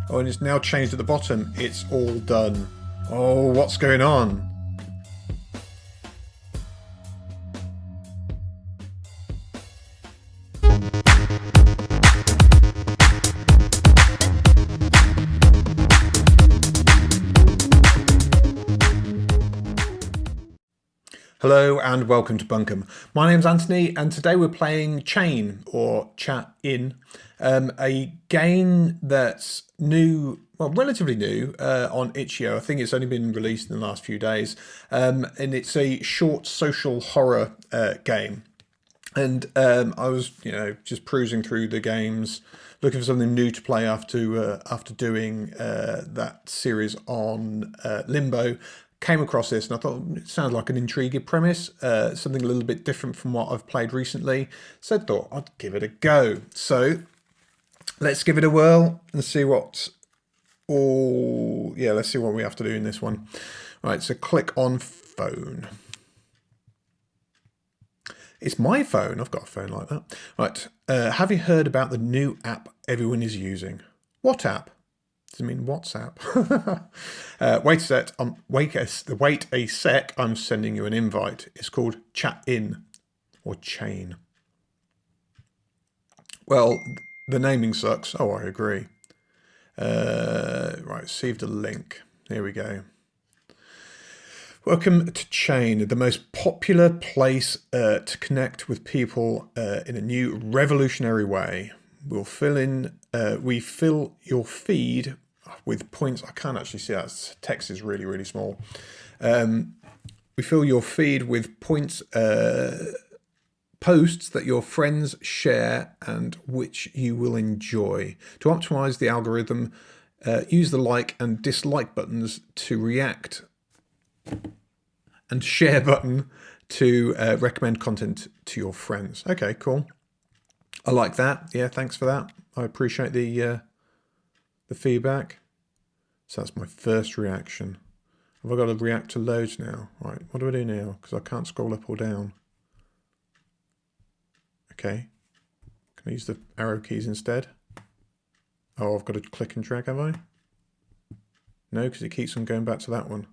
Oh, and it's now changed at the bottom. It's all done. Oh, what's going on? Hello and welcome to BUNKUM. My name's Anthony and today we're playing Chain, or Chat In, a game that's new, well, relatively new on itch.io. I think it's only been released in the last few days, and it's a short social horror game. And I was, just cruising through the games, looking for something new to play after doing that series on Limbo. Came across this and I thought it sounded like an intriguing premise, something a little bit different from what I've played recently. So I thought I'd give it a go. So let's give it a whirl and see let's see what we have to do in this one. Right, so click on phone. It's my phone. I've got a phone like that. Right, have you heard about the new app everyone is using? What app? Does it mean WhatsApp? Wait a sec. I'm sending you an invite. It's called Chat In or Chain. Well, the naming sucks. Oh, I agree. Right, received a link. Here we go. Welcome to Chain, the most popular place to connect with people in a new revolutionary way. We fill your feed with points. I can't actually see that. Text is really, really small. We fill your feed with points, posts that your friends share and which you will enjoy. To optimize the algorithm, use the like and dislike buttons to react and share button to recommend content to your friends. Okay, cool. I like that. Yeah, thanks for that. I appreciate the feedback. So that's my first reaction. Have I got to react to loads now? Right, what do I do now? Because I can't scroll up or down. Okay. Can I use the arrow keys instead? Oh, I've got to click and drag, have I? No, because it keeps on going back to that one.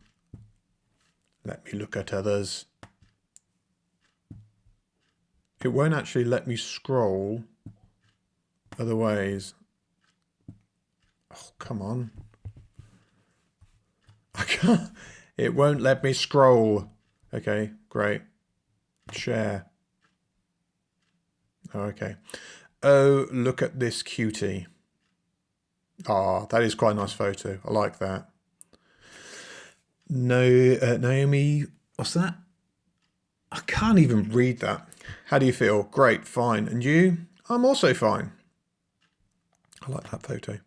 Let me look at others. It won't actually let me scroll other ways. Oh, come on. I can't. It won't let me scroll. Okay, great. Share. Oh, okay. Oh, look at this cutie. Ah, that is quite a nice photo. I like that. No, Naomi, what's that? I can't even read that. How do you feel? Great, fine. And you? I'm also fine. I like that photo.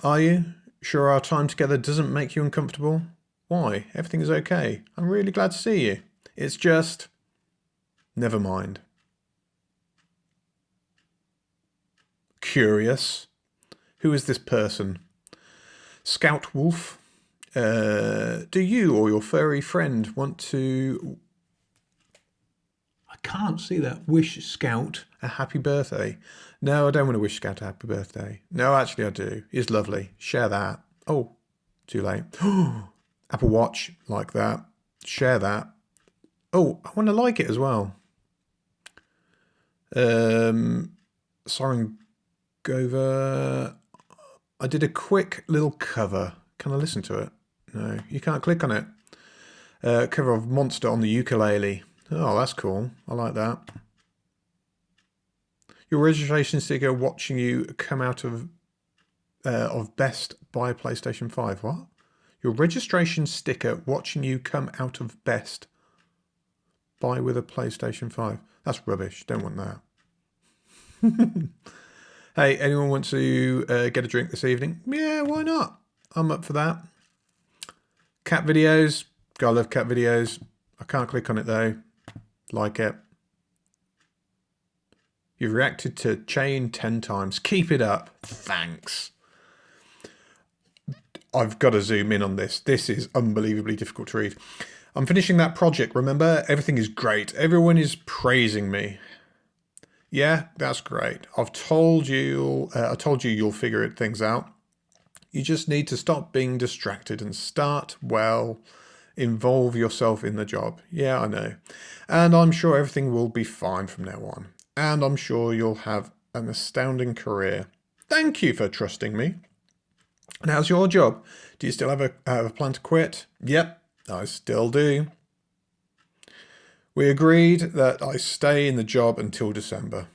Are you? Sure our time together doesn't make you uncomfortable? Why? Everything is okay. I'm really glad to see you. It's just... Never mind. Curious. Who is this person? Scout Wolf? Do you or your furry friend want to... I can't see that. Wish Scout a happy birthday. No, I don't want to wish Scout a happy birthday. No, actually I do. It's lovely. Share that. Oh, too late. Apple Watch, like that. Share that. Oh, I want to like it as well. Siren Gover. I did a quick little cover. Can I listen to it? No, you can't click on it. Cover of Monster on the ukulele. Oh, that's cool. I like that. Your registration sticker watching you come out of Best by PlayStation 5. What? Your registration sticker watching you come out of Best by with a PlayStation 5. That's rubbish. Don't want that. Hey, anyone want to get a drink this evening? Yeah, why not? I'm up for that. Cat videos. Gotta love cat videos. I can't click on it though. Like it. You've reacted to Chain 10 times. Keep it up. Thanks. I've got to zoom in on this. This is unbelievably difficult to read. I'm finishing that project, remember? Everything is great. Everyone is praising me. Yeah, that's great. I told you you'll figure things out. You just need to stop being distracted and start, well, involve yourself in the job. Yeah, I know. And I'm sure everything will be fine from now on. And I'm sure you'll have an astounding career. Thank you for trusting me. And how's your job? Do you still have a plan to quit? Yep, I still do. We agreed that I stay in the job until December.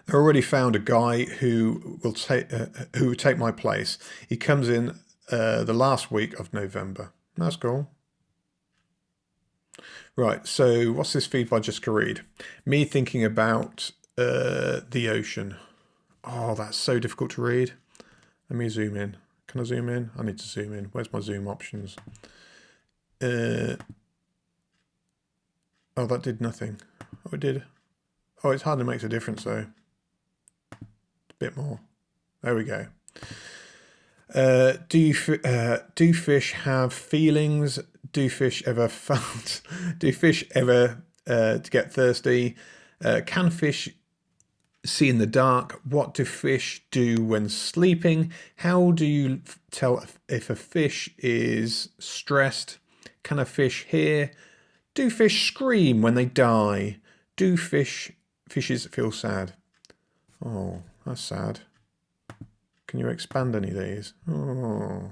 I already found a guy who will take my place. He comes in the last week of November. That's cool. Right, so what's this feed by Jessica Reed? Me thinking about the ocean. Oh, that's so difficult to read. Let me zoom in. Can I zoom in? I need to zoom in. Where's my zoom options? Oh, that did nothing. Oh, it did. Oh, it hardly makes a difference though. A bit more. There we go. Do fish have feelings? Do fish ever felt? Do fish ever get thirsty? Can fish see in the dark? What do fish do when sleeping? How do you tell if a fish is stressed? Can a fish hear? Do fish scream when they die? Do fishes feel sad? Oh, that's sad. Can you expand any of these? Oh,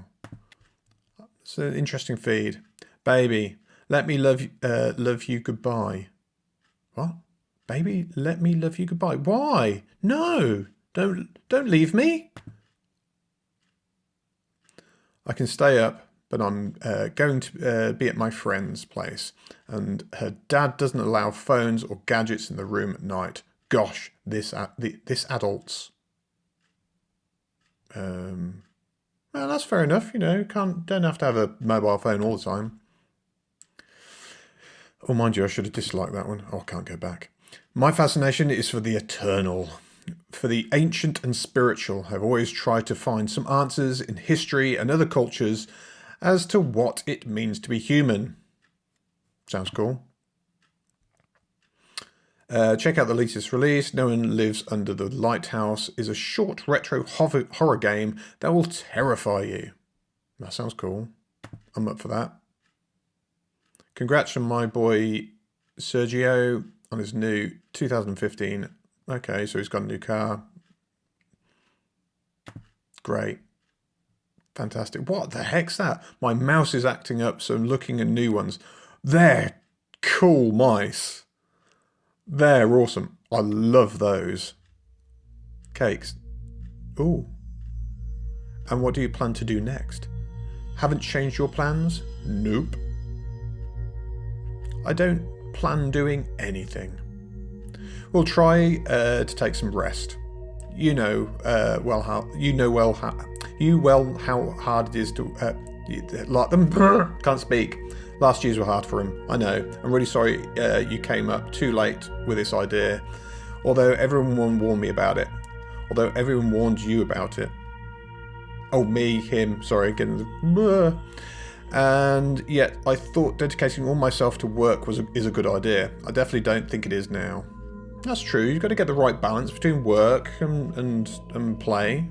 it's an interesting feed. Baby, let me love you goodbye. What? Baby, let me love you goodbye. Why? No, don't leave me. I can stay up, but I'm going to be at my friend's place, and her dad doesn't allow phones or gadgets in the room at night. Gosh, this adults. Well, that's fair enough. You know, don't have to have a mobile phone all the time. Oh, mind you, I should have disliked that one. Oh, I can't go back. My fascination is for the eternal, for the ancient and spiritual. I've always tried to find some answers in history and other cultures as to what it means to be human. Sounds cool. Check out the latest release. No One Lives Under the Lighthouse is a short retro horror game that will terrify you. That sounds cool. I'm up for that. Congrats from my boy Sergio on his new 2015. Okay, so he's got a new car. Great. Fantastic. What the heck's that? My mouse is acting up, so I'm looking at new ones. They're cool mice. They're awesome. I love those. Cakes. Ooh. And what do you plan to do next? Haven't changed your plans? Nope. I don't plan doing anything. We'll try to take some rest. You know well how hard it is to like them. Can't speak. Last year's were hard for him. I know. I'm really sorry you came up too late with this idea. Although everyone warned me about it. Although everyone warned you about it. Oh, me, him. Sorry, getting the. And yet I thought dedicating all myself to work is a good idea. I definitely don't think it is now. That's true. You've got to get the right balance between work and play.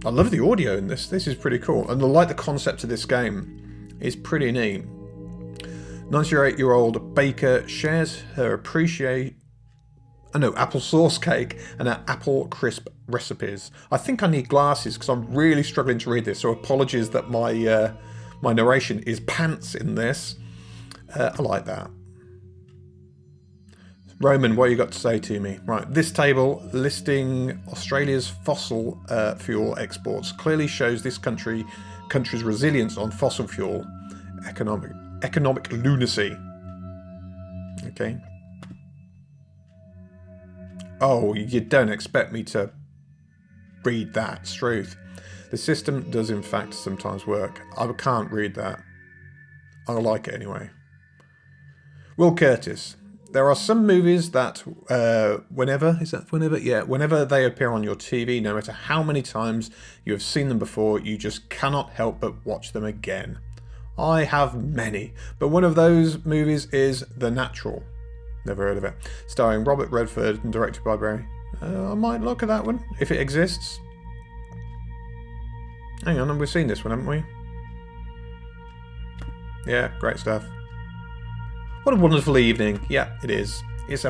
I love the audio in this. This is pretty cool. And I like the concept of this game. It's pretty neat. 98-year-old baker shares her applesauce cake and her apple crisp recipes. I think I need glasses because I'm really struggling to read this, so apologies that my my narration is pants in this. I like that. Roman, what you got to say to me? Right, this table listing Australia's fossil fuel exports clearly shows this country's resilience on fossil fuel economic lunacy. Okay. Oh, you don't expect me to read that, it's truth. The system does in fact sometimes work. I can't read that. I like it anyway. Will Curtis. There are some movies that whenever they appear on your TV, no matter how many times you have seen them before, you just cannot help but watch them again. I have many, but one of those movies is The Natural. Never heard of it. Starring Robert Redford and directed by Barry. I might look at that one, if it exists. Hang on, we've seen this one, haven't we? Yeah, great stuff. What a wonderful evening. Yeah, it is. It's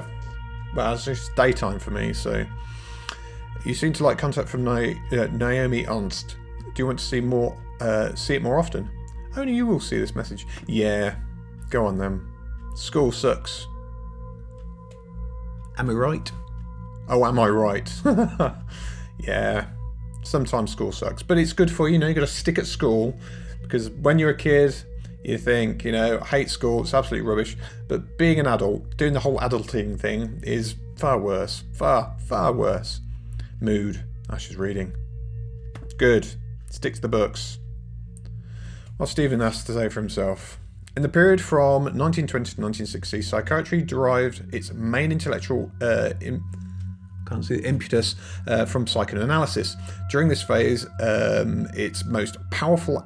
just daytime for me, so... You seem to like contact from Naomi Ernst. Do you want to see it more often? Only you will see this message. Yeah, go on then. School sucks. Am I right? Oh, am I right? Yeah, sometimes school sucks, but it's good for you. You've got to stick at school, because when you're a kid, you think, I hate school, it's absolutely rubbish. But being an adult, doing the whole adulting thing is far worse. Far, far worse. Mood. Ash is reading. Good. Stick to the books. What Stephen has to say for himself. In the period from 1920 to 1960, psychiatry derived its main intellectual impetus from psychoanalysis. During this phase, its most powerful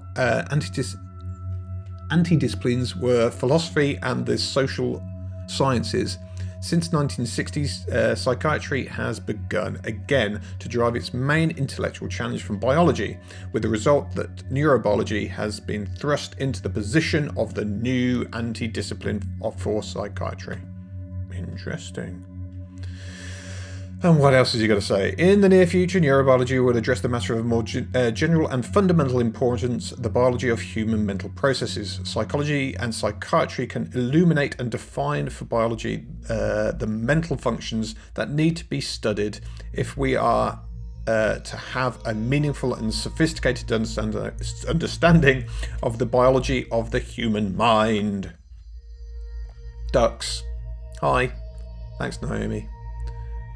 anti-disciplines were philosophy and the social sciences. Since 1960s, psychiatry has begun again to derive its main intellectual challenge from biology, with the result that neurobiology has been thrust into the position of the new anti-discipline for psychiatry. Interesting. And what else has he got to say? In the near future, neurobiology will address the matter of more general and fundamental importance, the biology of human mental processes. Psychology and psychiatry can illuminate and define for biology the mental functions that need to be studied if we are to have a meaningful and sophisticated understanding of the biology of the human mind. Ducks. Hi. Thanks, Naomi.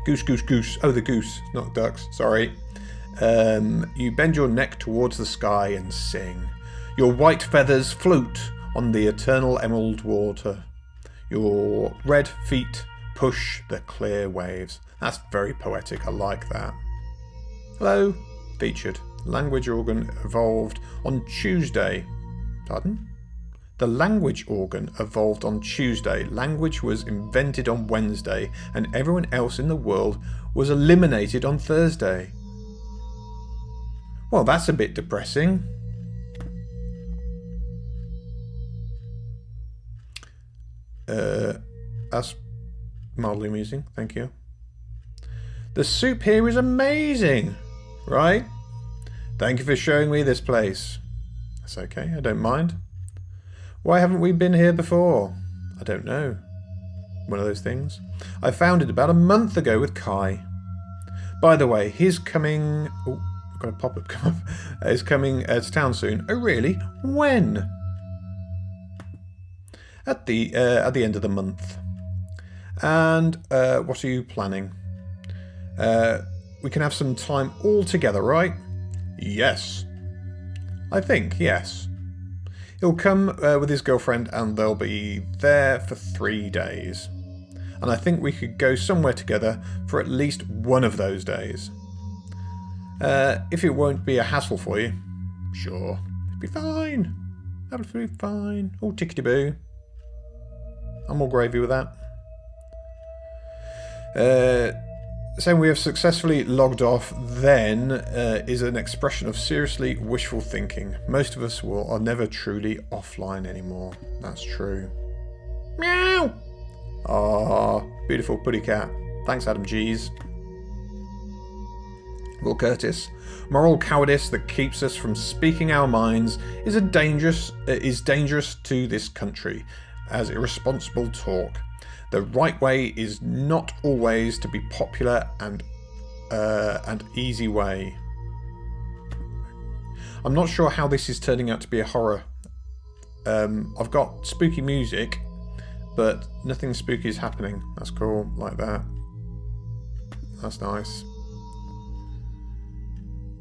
Goose, goose, goose. Oh, the goose, not ducks. Sorry. You bend your neck towards the sky and sing. Your white feathers float on the eternal emerald water. Your red feet push the clear waves. That's very poetic. I like that. Hello. Featured. Language organ evolved on Tuesday. Pardon? The language organ evolved on Tuesday. Language was invented on Wednesday, and everyone else in the world was eliminated on Thursday. Well, that's a bit depressing. That's mildly amusing. Thank you. The soup here is amazing, right? Thank you for showing me this place. That's okay, I don't mind. Why haven't we been here before? I don't know. One of those things. I found it about a month ago with Kai. By the way, he's coming... Oh, I've got a pop-up come up. He's coming to town soon. Oh, really? When? At the end of the month. And what are you planning? We can have some time all together, right? Yes. I think, yes. He'll come with his girlfriend and they'll be there for 3 days. And I think we could go somewhere together for at least one of those days. If it won't be a hassle for you. Sure. It'll be fine. Absolutely fine. All tickety-boo. I'm all gravy with that. Saying we have successfully logged off then is an expression of seriously wishful thinking. Most of us are never truly offline anymore. That's true. Meow! Ah, beautiful putty cat. Thanks, Adam G's. Will Curtis. Moral cowardice that keeps us from speaking our minds is dangerous to this country as irresponsible talk. The right way is not always to be popular and easy way. I'm not sure how this is turning out to be a horror. I've got spooky music, but nothing spooky is happening. That's cool, like that. That's nice.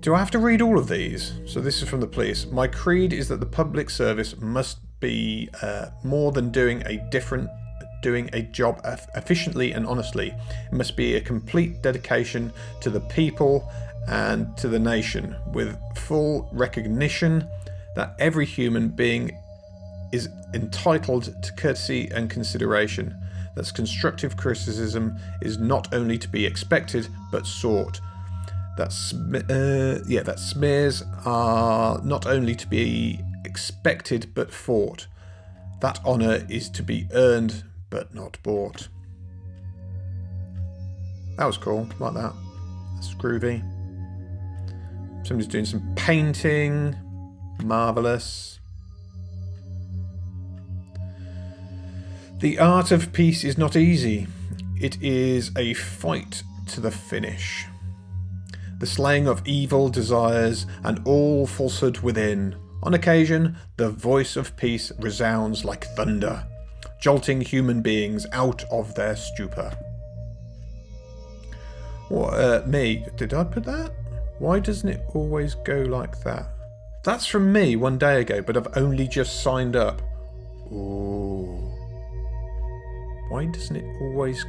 Do I have to read all of these? So this is from the police. My creed is that the public service must be more than doing a job efficiently and honestly. It must be a complete dedication to the people and to the nation, with full recognition that every human being is entitled to courtesy and consideration. That constructive criticism is not only to be expected but sought. that smears are not only to be expected but fought. That honour is to be earned but not bought. That was cool, like that. That's groovy. Somebody's doing some painting. Marvellous. The art of peace is not easy. It is a fight to the finish. The slaying of evil desires and all falsehood within. On occasion, the voice of peace resounds like thunder, jolting human beings out of their stupor. What, me? Did I put that? Why doesn't it always go like that? That's from me one day ago, but I've only just signed up. Ooh. Why doesn't it always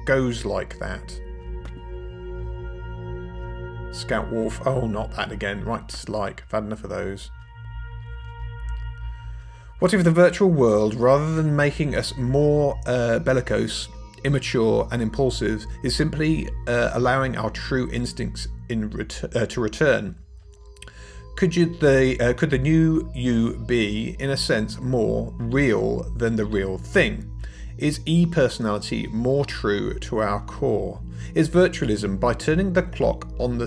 goes like that? Scout Wolf. Oh, not that again. Right, dislike. I've had enough of those. What if the virtual world, rather than making us more bellicose, immature and impulsive, is simply allowing our true instincts to return? Could the new you be, in a sense, more real than the real thing? Is e-personality more true to our core? Is virtualism, by turning the clock on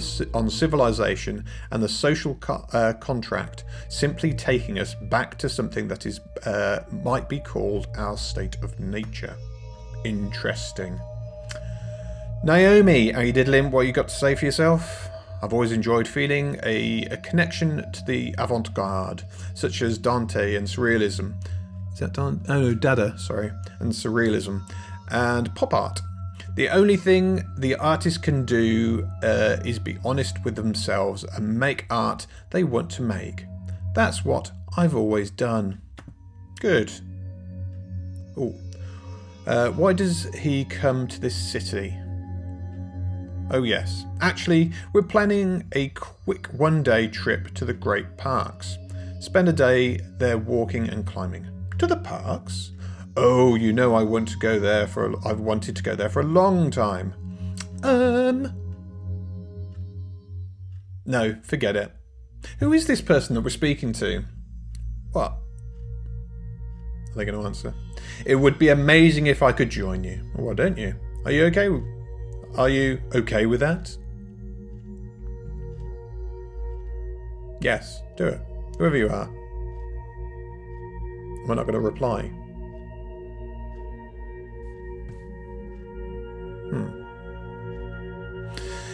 civilization and the social contract, simply taking us back to something that is might be called our state of nature? Interesting. Naomi, how you diddling? What you got to say for yourself? I've always enjoyed feeling a connection to the avant-garde, such as Dante and Surrealism. Is that Dante? Oh no, Dada, sorry. And Surrealism. And pop art. The only thing the artist can do is be honest with themselves and make art they want to make. That's what I've always done. Good. Oh. Why does he come to this city? Oh yes, actually we're planning a quick one-day trip to the great parks. Spend a day there walking and climbing. To the parks? Oh, you know I've wanted to go there for a long time. No, forget it. Who is this person that we're speaking to? What? Are they going to answer? It would be amazing if I could join you. Why don't you? Are you okay? Are you okay with that? Yes, do it. Whoever you are. Am I not going to reply?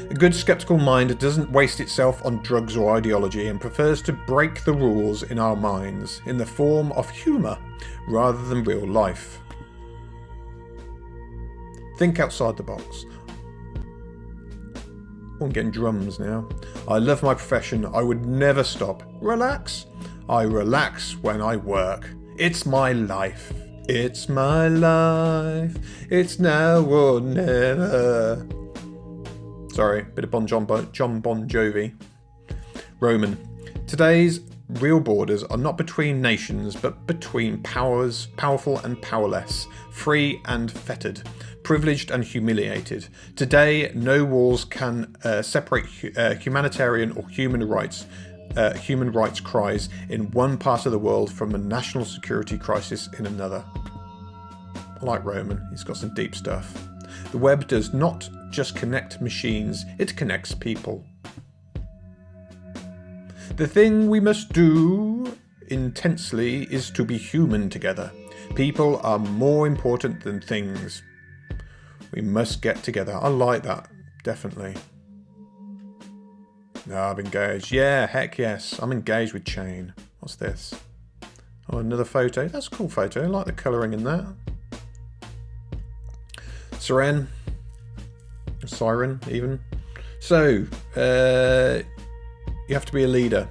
A good skeptical mind doesn't waste itself on drugs or ideology and prefers to break the rules in our minds in the form of humour rather than real life. Think outside the box. I'm getting drums now. I love my profession. I would never stop. Relax. I relax when I work. It's my life. It's my life. It's now or never. Sorry, bit of John Bon Jovi. Roman. Today's real borders are not between nations, but between powerful and powerless, free and fettered, privileged and humiliated. Today, no walls can separate humanitarian or human rights cries in one part of the world from a national security crisis in another. I like Roman. He's got some deep stuff. The web does not just connect machines, it connects people. The thing we must do intensely is to be human together. People are more important than things. We must get together. I like that, definitely. No, I'm engaged. Yeah, heck yes. I'm engaged with Chain. What's this? Oh, another photo. That's a cool photo. I like the colouring in that. Siren, even. So, you have to be a leader.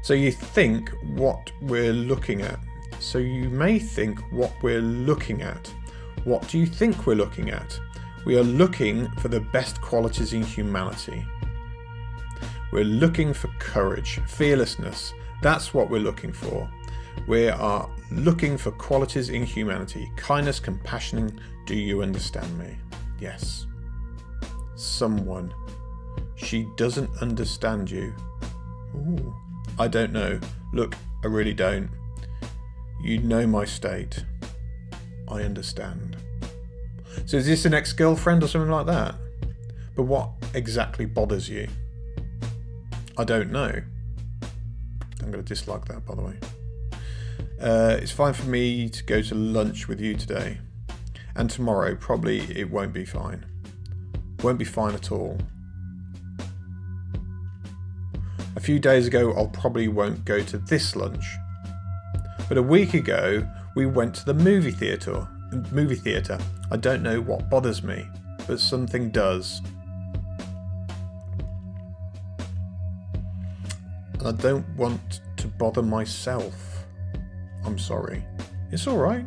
So you think what we're looking at. So you may think what we're looking at. What do you think we're looking at? We are looking for the best qualities in humanity. We're looking for courage, fearlessness. That's what we're looking for. We are looking for qualities in humanity. Kindness, compassion. Do you understand me? Yes. Someone. She doesn't understand you. Ooh. I don't know. Look, I really don't. You know my state. I understand. So is this an ex-girlfriend or something like that? But what exactly bothers you? I don't know. I'm going to dislike that, by the way. It's fine for me to go to lunch with you today. And tomorrow, probably it won't be fine. Won't be fine at all. A few days ago, I probably won't go to this lunch. But a week ago, we went to the movie theatre. I don't know what bothers me, but something does. And I don't want to bother myself. I'm sorry. It's alright.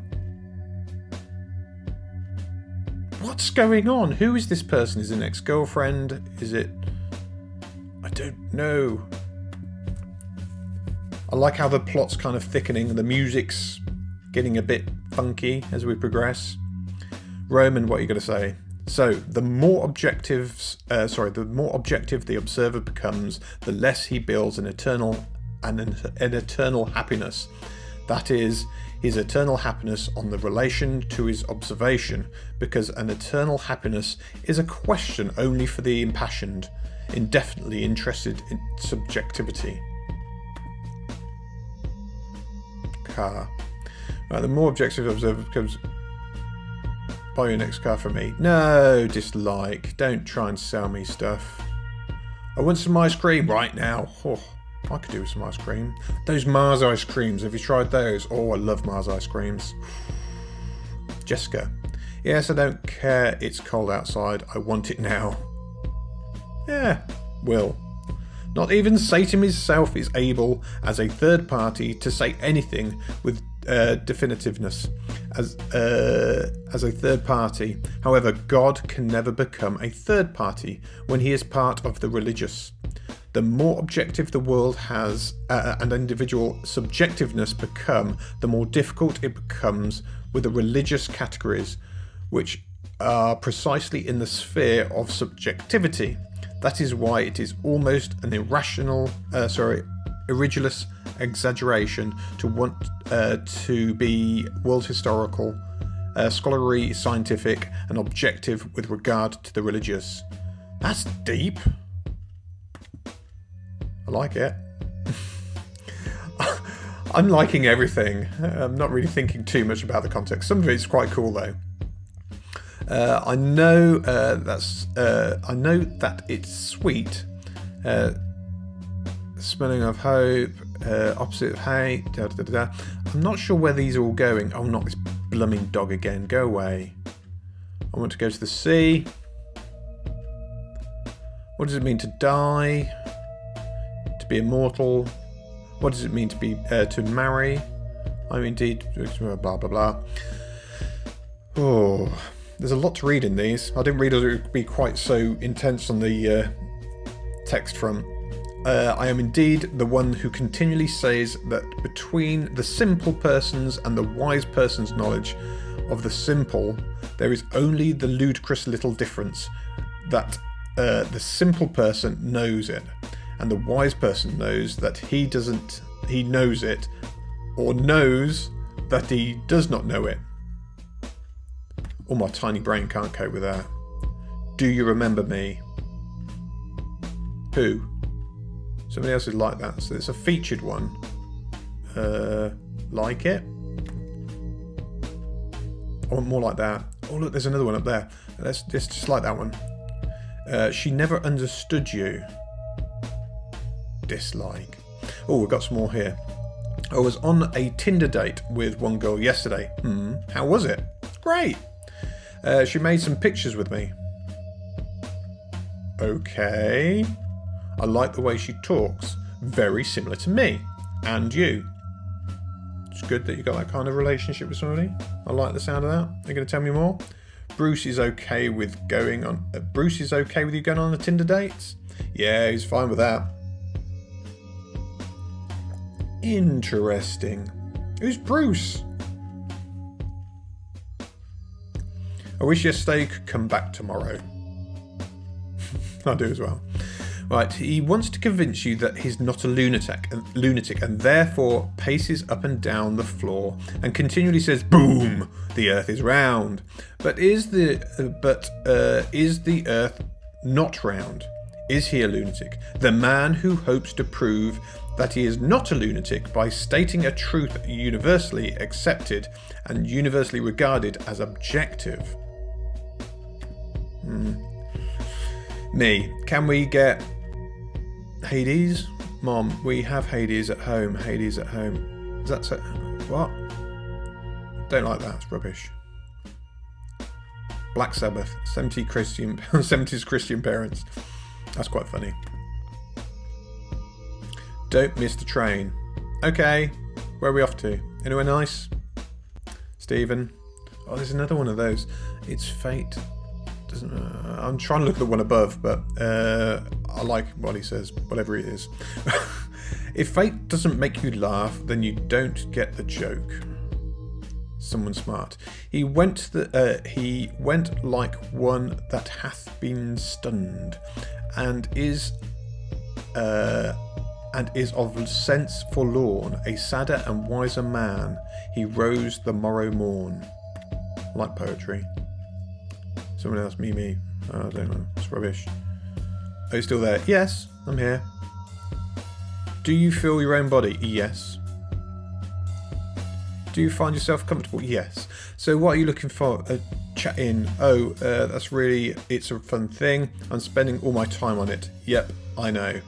What's going on? Who is this person? Is it an ex-girlfriend? Is it... I don't know. I like how the plot's kind of thickening and the music's getting a bit funky as we progress. Roman, what are you going to say? So, the more objective the observer becomes, the less he builds an eternal happiness. That is, his eternal happiness on the relation to his observation, because an eternal happiness is a question only for the impassioned, indefinitely interested in subjectivity. Car. Right, the more objective the observer becomes... Buy your next car for me. No, dislike. Don't try and sell me stuff. I want some ice cream right now. Oh, I could do with some ice cream. Those Mars ice creams, have you tried those? Oh, I love Mars ice creams. Jessica. Yes, I don't care. It's cold outside. I want it now. Yeah, Will. Not even Satan himself is able, as a third party, to say anything with definitiveness as a third party. However, God can never become a third party when he is part of the religious. The more objective the world has and individual subjectiveness become, the more difficult it becomes with the religious categories, which are precisely in the sphere of subjectivity. That is why it is almost an irreligious exaggeration to want to be world historical, scholarly, scientific, and objective with regard to the religious. That's deep. I like it. I'm liking everything. I'm not really thinking too much about the context. Some of it's quite cool though. I know that it's sweet. Smelling of hope, opposite of hate. Da, da, da, da. I'm not sure where these are all going. Oh, not this blooming dog again. Go away. I want to go to the sea. What does it mean to die? To be immortal? What does it mean to be to marry? I'm indeed blah blah blah. Oh. There's a lot to read in these. I didn't realize it would be quite so intense on the text front. I am indeed the one who continually says that between the simple person's and the wise person's knowledge of the simple, there is only the ludicrous little difference that the simple person knows it, and the wise person knows that he knows it, or knows that he does not know it. Oh, my tiny brain can't cope with that. Do you remember me? Who? Somebody else is like that. So it's a featured one. Like it? I want more like that. Oh, look, there's another one up there. Let's just like that one. She never understood you. Dislike. Oh, we've got some more here. I was on a Tinder date with one girl yesterday. How was it? Great. She made some pictures with me. Okay. I like the way she talks. Very similar to me. And you. It's good that you got that kind of relationship with somebody. I like the sound of that. Are you going to tell me more? Bruce is okay with going on... Bruce is okay with you going on the Tinder dates? Yeah, he's fine with that. Interesting. Who's Bruce? I wish yesterday could come back tomorrow. I do as well. Right, he wants to convince you that he's not a lunatic, and therefore paces up and down the floor and continually says, "Boom! The Earth is round." But is the Earth not round? Is he a lunatic? The man who hopes to prove that he is not a lunatic by stating a truth universally accepted and universally regarded as objective. Me. Can we get Hades? Mom, we have Hades at home. Hades at home. Is that so? What? Don't like that. It's rubbish. Black Sabbath. 70s Christian parents. That's quite funny. Don't miss the train. Okay. Where are we off to? Anywhere nice? Stephen. Oh, there's another one of those. It's fate. I'm trying to look at the one above, but I like what he says, whatever it is. If fate doesn't make you laugh, then you don't get the joke. Someone smart. He went like one that hath been stunned, and is of sense forlorn, a sadder and wiser man. He rose the morrow morn. I like poetry. Someone else, me. I don't know. It's rubbish. Are you still there? Yes, I'm here. Do you feel your own body? Yes. Do you find yourself comfortable? Yes. So what are you looking for? Chat in. Oh, that's really, it's a fun thing. I'm spending all my time on it. Yep, I know.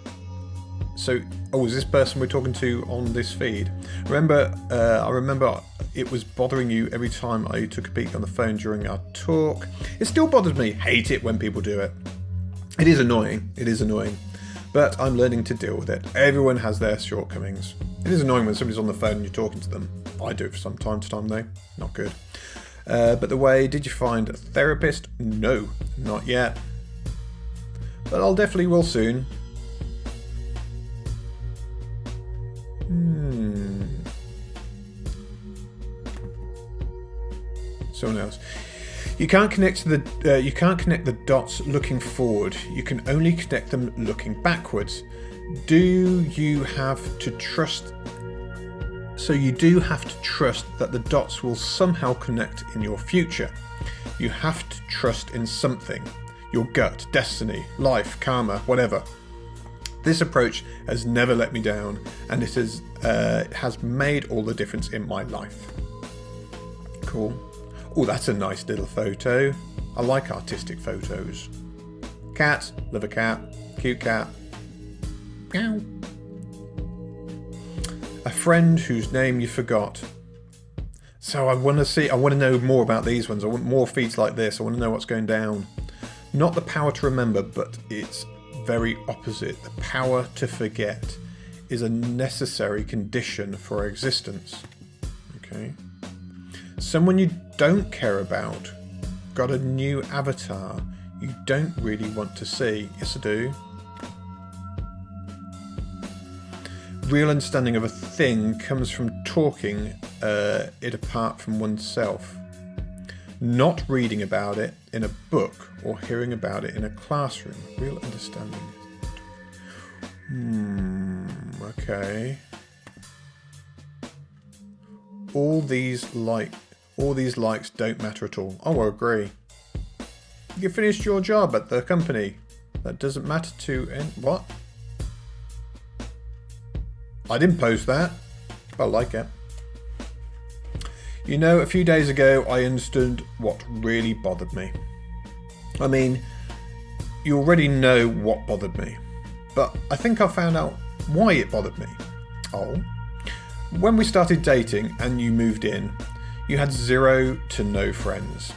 So, is this person we're talking to on this feed? I remember it was bothering you every time I took a peek on the phone during our talk. It still bothers me. Hate it when people do it. It is annoying. But I'm learning to deal with it. Everyone has their shortcomings. It is annoying when somebody's on the phone and you're talking to them. I do it from time to time though. Not good. But did you find a therapist? No, not yet. But I'll definitely will soon. Someone else. You can't connect the dots looking forward. You can only connect them looking backwards. You do have to trust that the dots will somehow connect in your future. You have to trust in something. Your gut, destiny, life, karma, whatever. This approach has never let me down, and it has made all the difference in my life. Cool. Oh, that's a nice little photo. I like artistic photos. Cat. Love a cat. Cute cat. Meow. A friend whose name you forgot. So I want to know more about these ones. I want more feeds like this. I want to know what's going down. Not the power to remember, but it's very opposite. The power to forget is a necessary condition for existence. Okay. Someone you don't care about got a new avatar you don't really want to see. Yes, I do. Real understanding of a thing comes from talking it apart from oneself. Not reading about it in a book or hearing about it in a classroom. Real understanding. Okay. All these likes don't matter at all. Oh, I agree. You finished your job at the company. That doesn't matter to what? I didn't post that, but I like it. You know, a few days ago I understood what really bothered me. I mean, you already know what bothered me, but I think I found out why it bothered me. Oh. When we started dating and you moved in, you had 0 to no friends.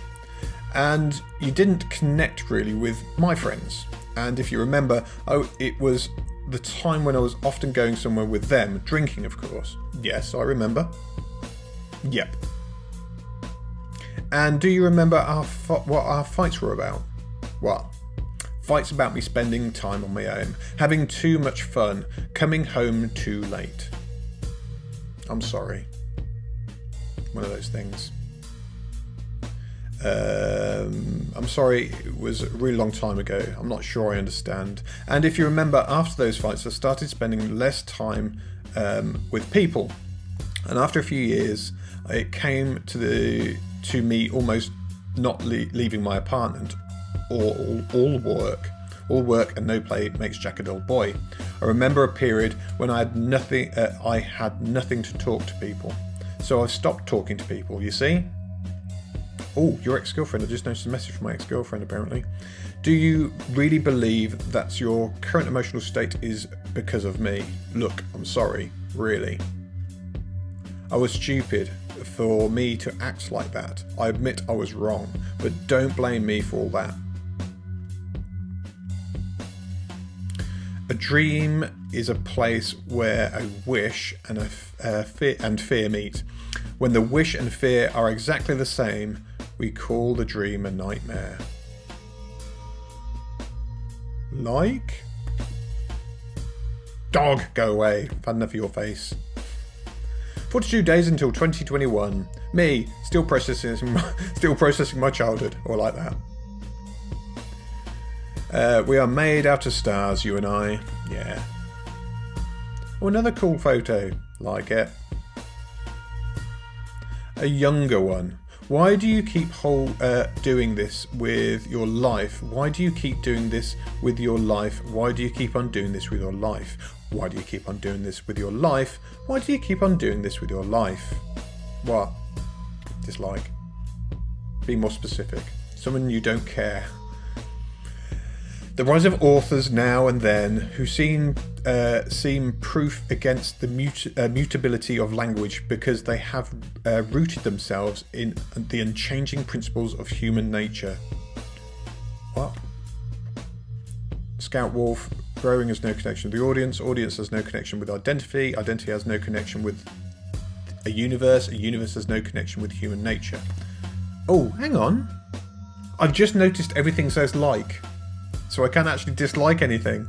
And you didn't connect really with my friends. And if you remember, it was the time when I was often going somewhere with them, drinking of course. Yes, I remember. Yep. And do you remember what our fights were about? Well, fights about me spending time on my own, having too much fun, coming home too late. I'm sorry. One of those things. I'm sorry, it was a really long time ago. I'm not sure I understand. And if you remember, after those fights, I started spending less time with people. And after a few years, it came to me almost not leaving my apartment, or all work and no play makes Jack a dull boy. I remember a period when I had nothing to talk to people. So I've stopped talking to people, you see? Oh, your ex-girlfriend. I just noticed a message from my ex-girlfriend, apparently. Do you really believe that your current emotional state is because of me? Look, I'm sorry, really. I was stupid for me to act like that. I admit I was wrong, but don't blame me for all that. A dream is a place where a wish and fear meet. When the wish and fear are exactly the same, we call the dream a nightmare. Like? Dog, go away. I've had enough of your face. 42 days until 2021. Me, still processing my childhood, or like that. We are made out of stars, you and I. Yeah. Oh, another cool photo. Like it. A younger one. Why do you keep doing this with your life? Why do you keep doing this with your life? Why do you keep on doing this with your life? Why do you keep on doing this with your life? Why do you keep on doing this with your life? What? Dislike. Be more specific. Someone you don't care. The rise of authors now and then who seem proof against the mutability of language because they have rooted themselves in the unchanging principles of human nature. What? Scout Wolf, growing has no connection with the audience has no connection with identity has no connection with a universe has no connection with human nature. Oh, hang on. I've just noticed everything says like. So I can't actually dislike anything.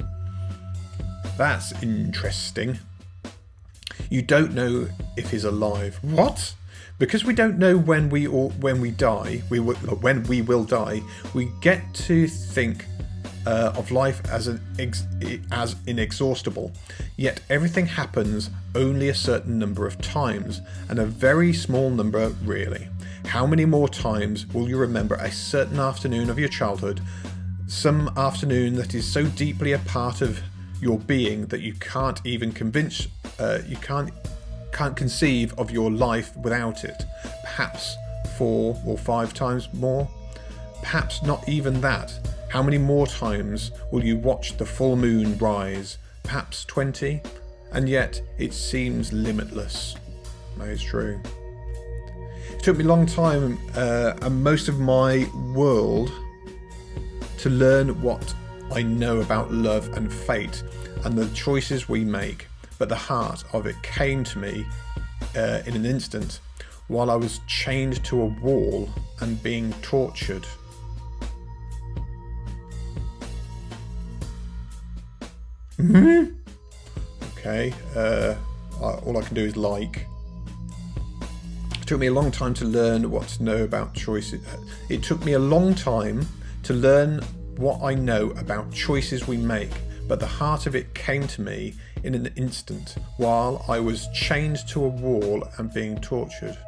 That's interesting. You don't know if he's alive. What? Because we don't know when we die, when we will die, we get to think of life as inexhaustible. Yet everything happens only a certain number of times, and a very small number really. How many more times will you remember a certain afternoon of your childhood? Some afternoon that is so deeply a part of your being that you can't even can't conceive of your life without it. Perhaps 4 or 5 times more. Perhaps not even that. How many more times will you watch the full moon rise? Perhaps 20. And yet it seems limitless. That is true. It took me a long time and most of my world to learn what I know about love and fate and the choices we make, but the heart of it came to me in an instant while I was chained to a wall and being tortured. Okay, all I can do is like. It took me a long time to learn what to know about choices. It took me a long time to learn what I know about choices we make, but the heart of it came to me in an instant while I was chained to a wall and being tortured.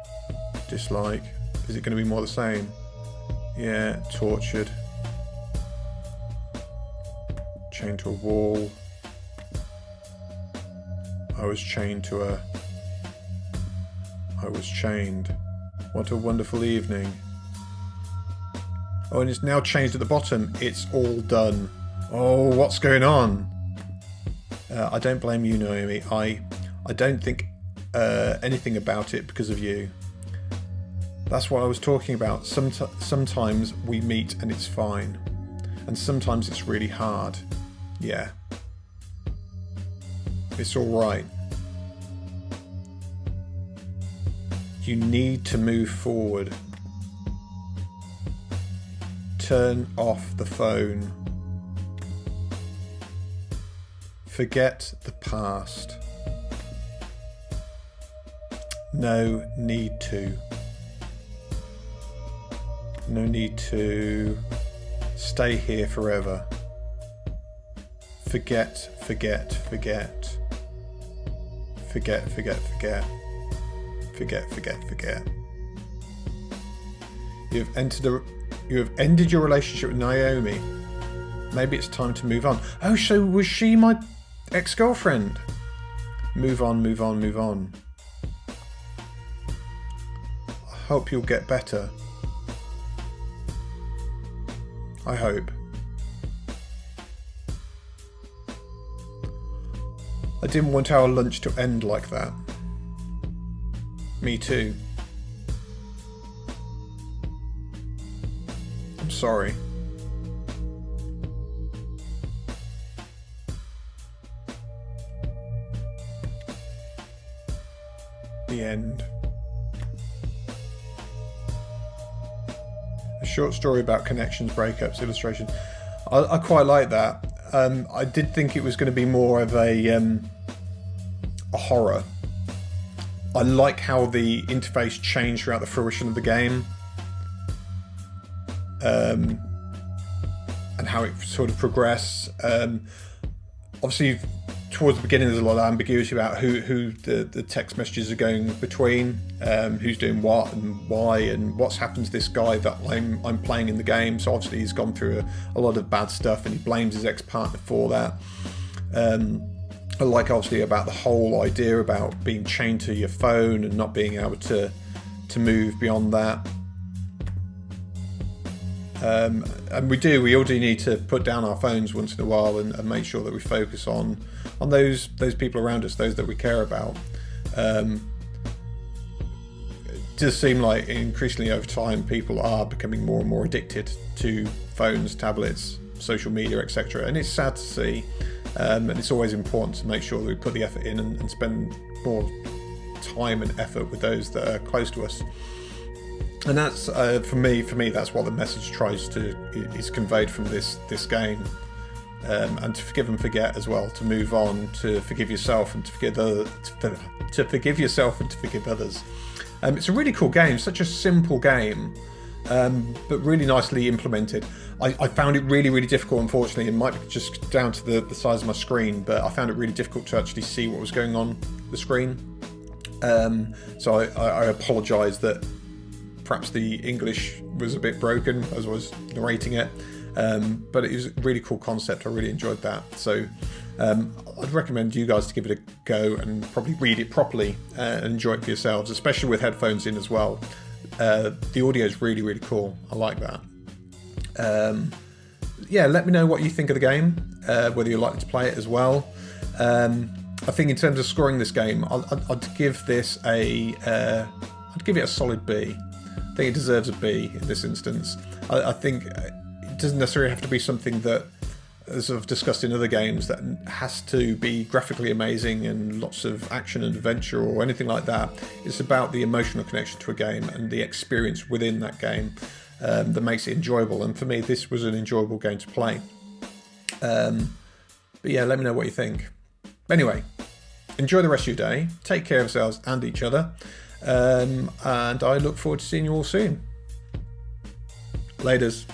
Dislike. Is it going to be more the same? Yeah, tortured. Chained to a wall. I was chained. What a wonderful evening. Oh, and it's now changed at the bottom. It's all done. Oh, what's going on? I don't blame you, Naomi. I don't think anything about it because of you. That's what I was talking about. Sometimes we meet and it's fine. And sometimes it's really hard. Yeah. It's all right. You need to move forward. Turn off the phone. Forget the past. No need to. no need to stay here forever. Forget. You have ended your relationship with Naomi. Maybe it's time to move on. Oh, so was she my ex-girlfriend? Move on. I hope you'll get better. I hope. I didn't want our lunch to end like that. Me too. I'm sorry. The end. A short story about connections, breakups, illustration. I quite like that. I did think it was going to be more of a horror. I like how the interface changed throughout the fruition of the game, and how it sort of progressed. Obviously, towards the beginning, there's a lot of ambiguity about who the text messages are going between, who's doing what and why, and what's happened to this guy that I'm playing in the game. So obviously he's gone through a lot of bad stuff, and he blames his ex-partner for that. I like obviously about the whole idea about being chained to your phone and not being able to move beyond that. And we all do need to put down our phones once in a while and make sure that we focus on those people around us, those that we care about. It does seem like increasingly over time people are becoming more and more addicted to phones, tablets, social media, etc. And it's sad to see, and it's always important to make sure that we put the effort in and spend more time and effort with those that are close to us. And that's for me that's what the message is conveyed from this game, and to forgive and forget as well, to move on, to forgive yourself and to forgive others. It's a really cool game, such a simple game, but really nicely implemented. I found it really difficult, unfortunately. It might be just down to the size of my screen, but I found it really difficult to actually see what was going on the screen. So I apologise that perhaps the English was a bit broken as I was narrating it, but it was a really cool concept. I really enjoyed that. So I'd recommend you guys to give it a go and probably read it properly and enjoy it for yourselves, especially with headphones in as well. The audio is really cool. I like that. Yeah, let me know what you think of the game, whether you'd like to play it as well. I think in terms of scoring this game, I'd give this I'd give it a solid B. I think it deserves a B in this instance. I think it doesn't necessarily have to be something that, as I've discussed in other games, that has to be graphically amazing and lots of action and adventure or anything like that. It's about the emotional connection to a game and the experience within that game that makes it enjoyable. And for me, this was an enjoyable game to play. But yeah, let me know what you think. Anyway, enjoy the rest of your day. Take care of yourselves and each other. And I look forward to seeing you all soon. Laters.